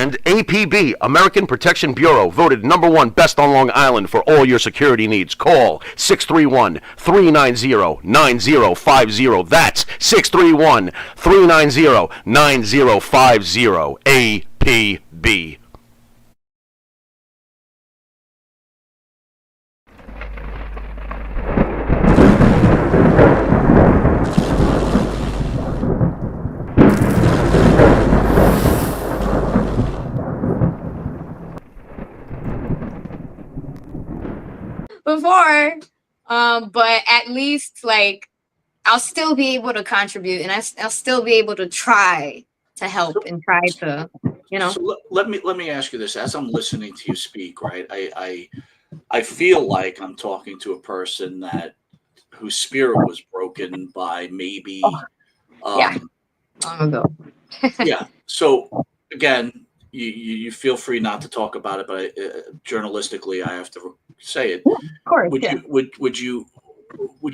And APB, American Protection Bureau, voted #1 best on Long Island for all your security needs. Call 631-390-9050. That's 631-390-9050. APB. Before, but at least like I'll still be able to contribute, and I'll still be able to try to help and try to, So let me ask you this: as I'm listening to you speak, right? I feel like I'm talking to a person whose spirit was broken by maybe, yeah, long ago. yeah. So again, you feel free not to talk about it, but journalistically, I have to say it. Of course, Would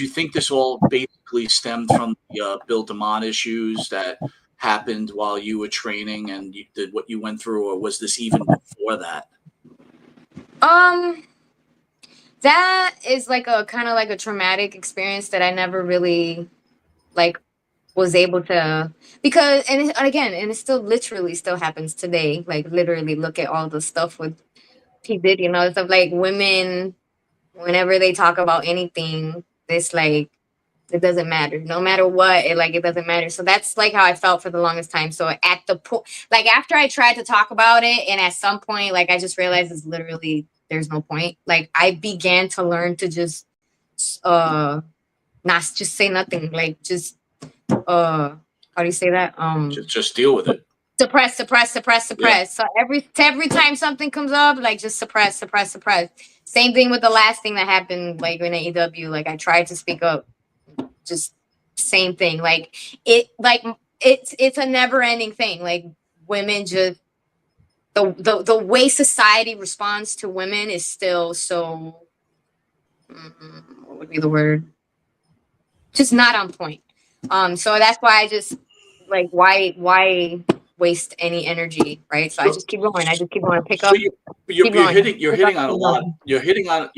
you think this all basically stemmed from the Bill DeMott issues that happened while you were training and you did what you went through, or was this even before that? That is like a kind of like a traumatic experience that I never really like was able to, because and it still literally still happens today. Like literally look at all the stuff with P Diddy and all this stuff. Like women, whenever they talk about anything, it's like it doesn't matter. No matter what, it doesn't matter. So that's like how I felt for the longest time. So at the point, like after I tried to talk about it, and at some point, like I just realized it's literally there's no point. Like I began to learn to just not just say nothing. Like just how do you say that? Just deal with it. Suppress. Yeah. So every time something comes up, like just suppress. Same thing with the last thing that happened, like in AEW. Like I tried to speak up, just same thing. Like it's a never ending thing. Like women just the way society responds to women is still so what would be the word? Just not on point. So that's why I just like why waste any energy, right? So I just keep going. I just keep going to pick up. You're hitting on a lot. You're hitting on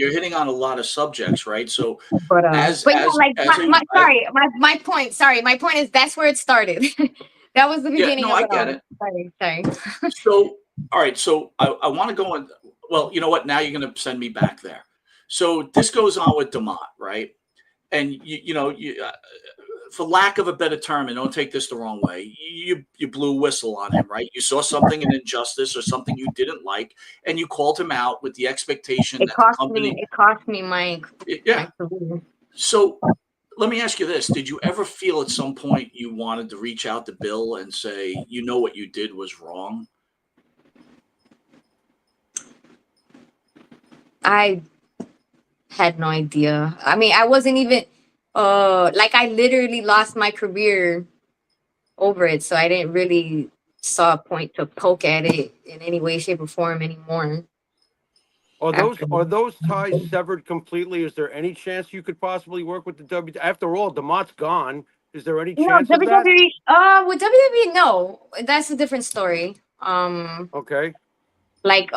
a lot of subjects, right? So, but my point. Sorry, my point is that's where it started. That was the beginning. Yeah, no, of I get it. Sorry. So, all right. So I want to go on. Well, you know what? Now you're going to send me back there. So this goes on with DeMott, right? And you for lack of a better term, and don't take this the wrong way, you blew a whistle on him, right? You saw something, an injustice or something you didn't like, and you called him out with the expectation that the company. It cost me my career. So let me ask you this: did you ever feel at some point you wanted to reach out to Bill and say, what you did was wrong? I had no idea. I mean, I wasn't even. Like I literally lost my career over it, so I didn't really saw a point to poke at it in any way, shape, or form anymore. Are those ties severed completely? Is there any chance you could possibly work with the WWE? After all, DeMott's gone. Is there any chance of that? With WWE, no. That's a different story. Okay. Like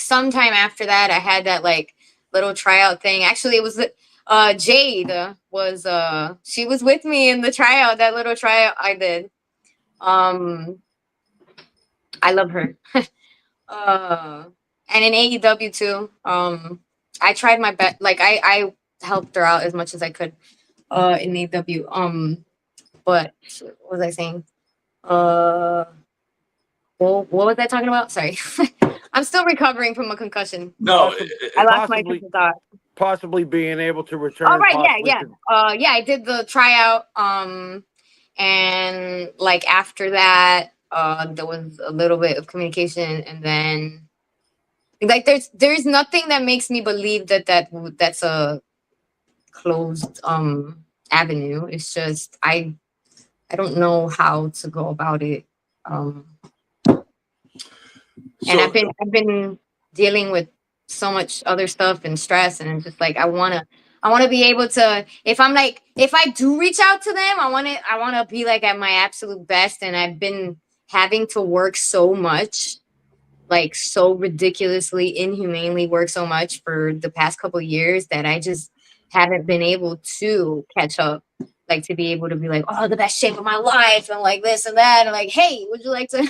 sometime after that, I had that like little tryout thing. Actually, it was Jade was she was with me in the tryout, that little tryout I did. I love her. And in AEW too. I tried my best. Like I helped her out as much as I could in AEW. But what was I saying? What was I talking about? Sorry. I'm still recovering from a concussion. No, I lost my thought. Possibly being able to return. Oh right, yeah. I did the tryout. And like after that, there was a little bit of communication, and then like there's nothing that makes me believe that's a closed avenue. It's just I don't know how to go about it. And I've been dealing with so much other stuff and stress, and it's just like I wanna be able to, if I do reach out to them, I wanna be like at my absolute best. And I've been having to work so much, like so ridiculously, inhumanely work so much for the past couple of years that I just haven't been able to catch up. Like to be able to be like, oh, the best shape of my life, and like this and that, and like, hey, would you like to?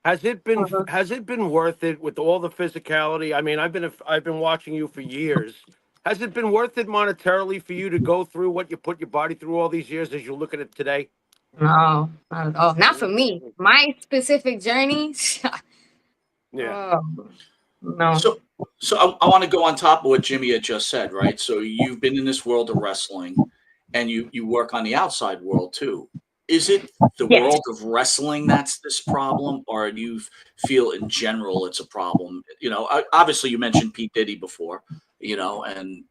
Has it been worth it with all the physicality? I mean, I've been watching you for years. Has it been worth it monetarily for you to go through what you put your body through all these years as you look at it today? No, not at all. Not for me. My specific journey. Yeah. Oh, no. So I want to go on top of what Jimmy had just said, right? So you've been in this world of wrestling, and you work on the outside world too. Is it the Yes. world of wrestling that's this problem, or do you feel in general it's a problem? You know, obviously you mentioned Pete Diddy before, you know, and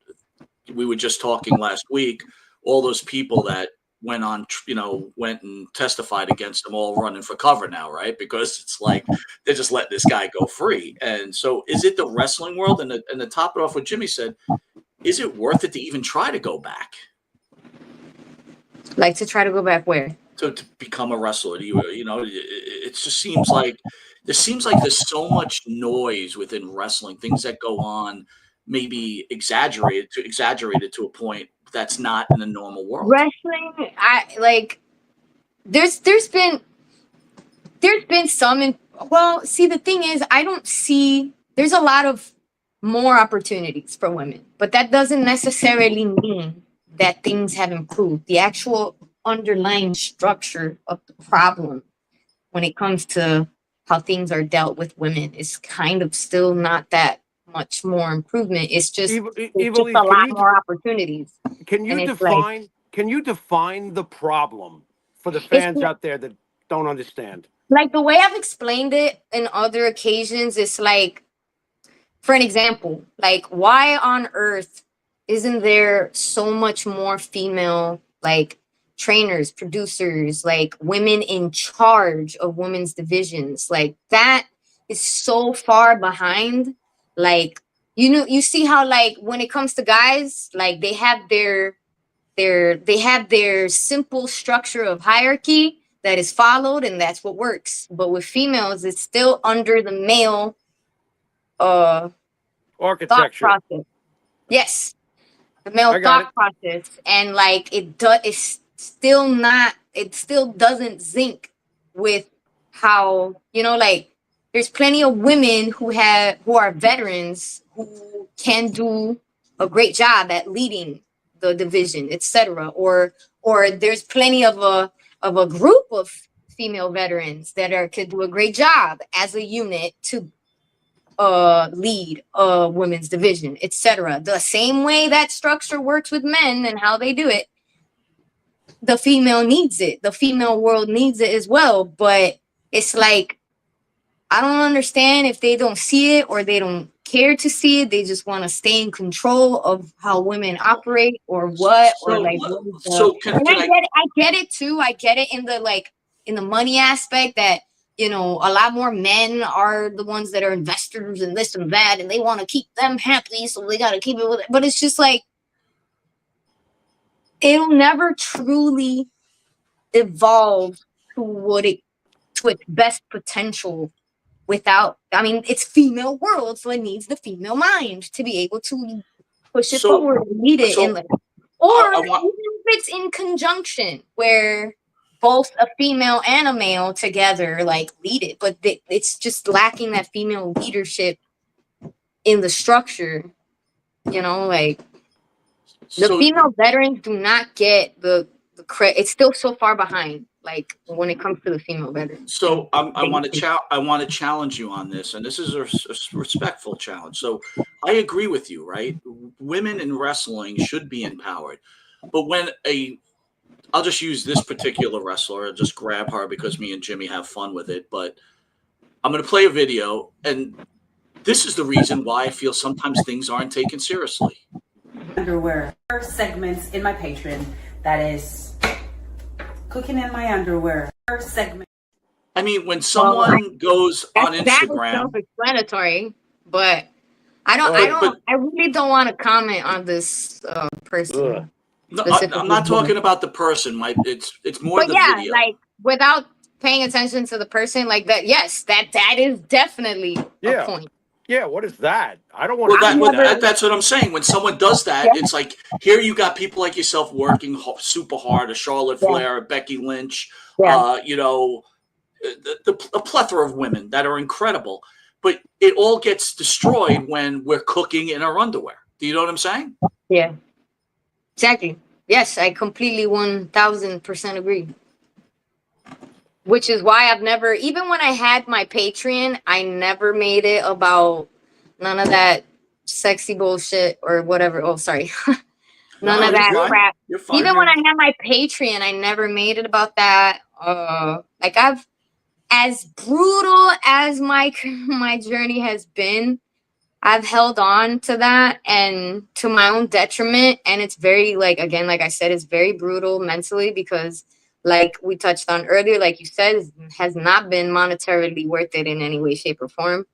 we were just talking last week, all those people that went on, you know, went and testified against him, all running for cover now, right? Because it's like they're just letting this guy go free. And so, is it the wrestling world? And to top it off, what Jimmy said, is it worth it to even try to go back? Like to try to go back where? To become a wrestler? You know, it just seems like there's so much noise within wrestling, things that go on, maybe exaggerated to a point that's not in the normal world. Wrestling, I like. There's been some. Well, see, the thing is, I don't see. There's a lot of more opportunities for women, but that doesn't necessarily mean that things have improved. The actual underlying structure of the problem when it comes to how things are dealt with women is kind of still not that much more improvement. It's just, Ivelisse, a lot more opportunities. Can you define the problem for the fans out there that don't understand? Like the way I've explained it in other occasions, it's like, for an example, like why on earth isn't there so much more female like trainers, producers, like women in charge of women's divisions? Like that is so far behind. Like, you know, you see how like when it comes to guys, like they have their simple structure of hierarchy that is followed, and that's what works. But with females, it's still under the male Architecture. thought process. Yes, the male thought process, and like it's still not. It still doesn't zinc with how, you know, like there's plenty of women who are veterans who can do a great job at leading the division, etc. Or there's plenty of a group of female veterans that could do a great job as a unit to lead a women's division, etc. The same way that structure works with men and how they do it, the female needs it. The female world needs it as well. But it's like, I don't understand if they don't see it or they don't care to see it. They just want to stay in control of how women operate or what, or like. I get it too. I get it in the money aspect that, you know, a lot more men are the ones that are investors and this and that, and they want to keep them happy, so they got to keep it with it. But it's just like, it'll never truly evolve to its best potential without, I mean, it's female world, so it needs the female mind to be able to push it forward and lead it. Even if it's in conjunction where both a female and a male together like lead it, but it's just lacking that female leadership in the structure, you know, like the female veterans do not get the credit. It's still so far behind, like when it comes to the female veterans. So I want to challenge you on this, and this is a respectful challenge. So I agree with you, right? Women in wrestling should be empowered, but when I'll just use this particular wrestler and just grab her because me and Jimmy have fun with it. But I'm going to play a video, and this is the reason why I feel sometimes things aren't taken seriously. Underwear segments in my Patreon that is cooking in my underwear segment. I mean, when someone goes on Instagram, that's self-explanatory, but I really don't want to comment on this person. No, I'm not talking about the person. It's more the video. Like without paying attention to the person like that, yes, that is definitely Yeah. a point. Yeah, what is that? I don't want Well, to that, see well that. that's what I'm saying. When someone does that, Yeah. it's like here you got people like yourself working super hard, a Charlotte Yeah. Flair, a Becky Lynch, Yeah. you know, a plethora of women that are incredible, but it all gets destroyed when we're cooking in our underwear. Do you know what I'm saying? Yeah. Exactly. Yes, I completely 1000% agree. Which is why I've never, even when I had my Patreon, I never made it about none of that sexy bullshit or whatever. Oh, sorry. None No, of you're that fine. crap. You're fine. Even when I had my Patreon, I never made it about that. Like I've, as brutal as my my journey has been, I've held on to that and to my own detriment. And it's very, like, again, like I said, it's very brutal mentally because, like we touched on earlier, like you said, it has not been monetarily worth it in any way, shape, or form.